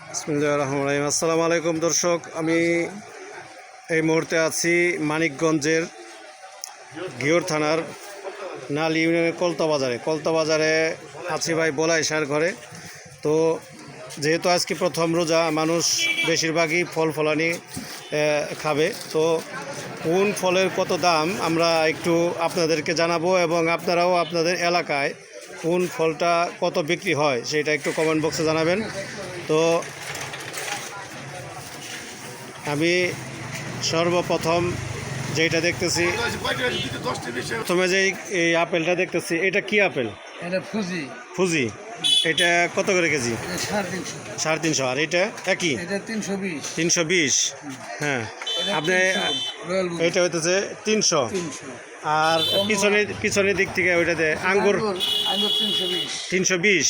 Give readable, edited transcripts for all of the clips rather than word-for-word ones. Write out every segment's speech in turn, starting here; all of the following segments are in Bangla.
বিসমিল্লাহির রহমানির রহিম। আসসালামু আলাইকুম দর্শক, আমি এই মুহূর্তে আছি মানিকগঞ্জের ঘিওর থানার নাল ইউনিয়নের কলতা বাজারে আছি ভাই বলাই শাহর ঘরে। তো যেহেতু আজকে প্রথম রোজা, মানুষ বেশিরভাগই ফল ফলানি খাবে। তো কোন ফলের কত দাম আমরা একটু আপনাদেরকে জানাবো, এবং আপনারাও আপনাদের এলাকায় কোন ফলটা কত বিক্রি হয় সেটা একটু কমেন্ট বক্সে জানাবেন। তো আমি সর্বপ্রথম যেটা দেখতেছি, প্রথমে যে এই আপেলটা দেখতেছি, এটা কি আপেল? এটা ফুজি। ফুজি। এটা কত করে কেজি? 350। 350। আর এটা একই? এটা 320। 320। হ্যাঁ, আপনি এটা হইতেছে 300। আর পিছনের দিক থেকে ওইটাতে আঙ্গুর 320।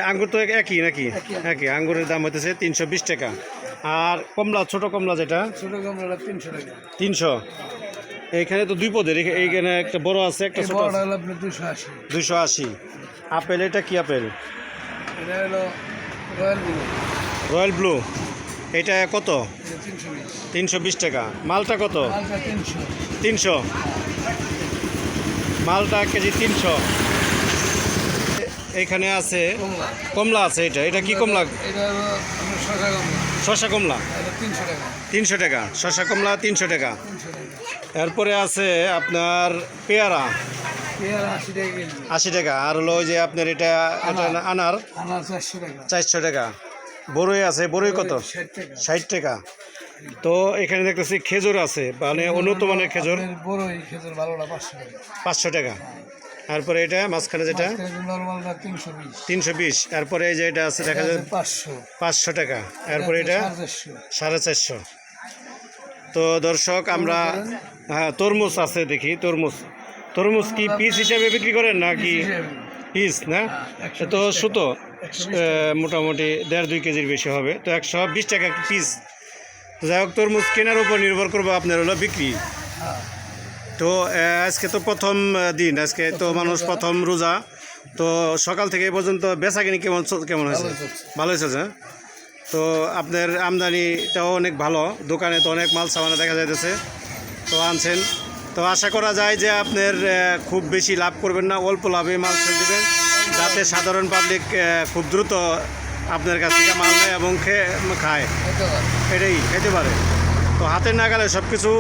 আঙ্গুর তো একই নাকি? একই। আঙ্গুরের দাম হইতেছে 320 টাকা। আর কমলা, ছোট কমলা যেটা, ছোট কমলাটা 300 টাকা। 300। এইখানে তো দুই পদের, এইখানে একটা বড় আছে, একটা ছোট আছে। 280। 280। আপেল, এটা কি আপেল? এটা হলো রয়্যাল ব্লু। Royal blue. এটা কত? 320। 320 টাকা। মালটা কত? মালটা 300। 300। মালটা কেজি 300। এইখানে আছে কমলা আছে। এটা কি কমলা? এটা হলো আপনার শসা কমলা। শসা কমলা এটা 300 টাকা। 300 টাকা। শসা কমলা 300 টাকা। 300 টাকা। এরপরে আছে আপনার পেয়ারা, পেয়ারা 80 টাকা কেজি। 80 টাকা। আর হলো ওই যে আপনার এটা আনার আনার 400 টাকা। 400 টাকা। বড়ই আছে। বড়ই কত? 60 টাকা। 60 টাকা। তো এখানে দেখতেছি খেজুর আছে, মানে উন্নত মানের খেজুর। বড়ই খেজুর ভালোটা 500 টাকা। 500 টাকা। তারপরে এটা মাঝখানে যেটা নরমালটা 320। 320। এরপরে এই যে এটা আছে, দেখা যায় 500 টাকা। এরপরে এটা 450। তো দর্শক, আমরা তরমুজ আছে, দেখি তরমুজ কি পিস হিসাবে বিক্রি করেন নাকি? পিস না, তো সুতো মোটামুটি 1.5-2 কেজির বেশি হবে। তো 120 টাকা পিস। যাই হোক, তরমুজ কেনার উপর নির্ভর করবে আপনার হলো বিক্রি। তো আজকে তো প্রথম দিন, আজকে তো মানুষ প্রথম রোজা। তো সকাল থেকে এই পর্যন্ত বেচাকিনি কেমন হয়েছে? ভালো হয়েছে। তো আপনার আমদানিটাও অনেক ভালো, দোকানে তো অনেক মাল সামানা দেখা যাইতেছে, তো আনছেন। তো আশা করা যায় যে আপনার খুব বেশি লাভ করবেন না, অল্প লাভে মাল ছেড়ে দেবেন, যাতে সাধারণ পাবলিক খুব দ্রুত আপনার কাছ থেকে মাল নেয় এবং খায়, এটাই খেতে পারে। তো হাতের নাগালে সব কিছু।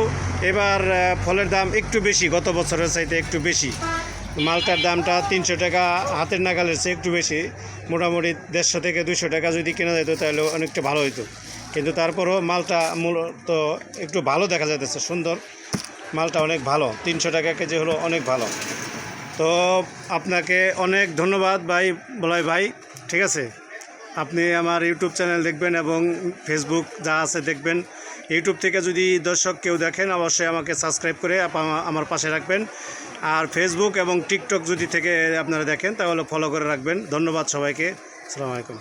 এবার ফলের দাম একটু বেশি, গত বছরের চাইতে একটু বেশি। মালটার দামটা 300 টাকা, হাতের নাগালের চেয়ে একটু বেশি। মোটামুটি 150 থেকে 200 টাকা যদি কেনা যেত তাহলে অনেকটা ভালো হতো। কিন্তু তারপরও মালটা মূলত একটু ভালো দেখা যাইতেছে, সুন্দর। মালটা অনেক ভালো, 300 টাকা কেজি হলো অনেক ভালো। তো আপনাকে অনেক ধন্যবাদ ভাই বলাই ভাই, ঠিক আছে। আপনি আমার ইউটিউব চ্যানেল দেখবেন এবং ফেসবুক যা আছে দেখবেন। ইউটিউব থেকে যদি দর্শক কেউ দেখেন, অবশ্যই আমাকে সাবস্ক্রাইব করে আমার পাশে রাখবেন। আর ফেসবুক এবং টিকটক যদি থেকে আপনারা দেখেন তাহলে ফলো করে রাখবেন। ধন্যবাদ সবাইকে। আসসালামু আলাইকুম।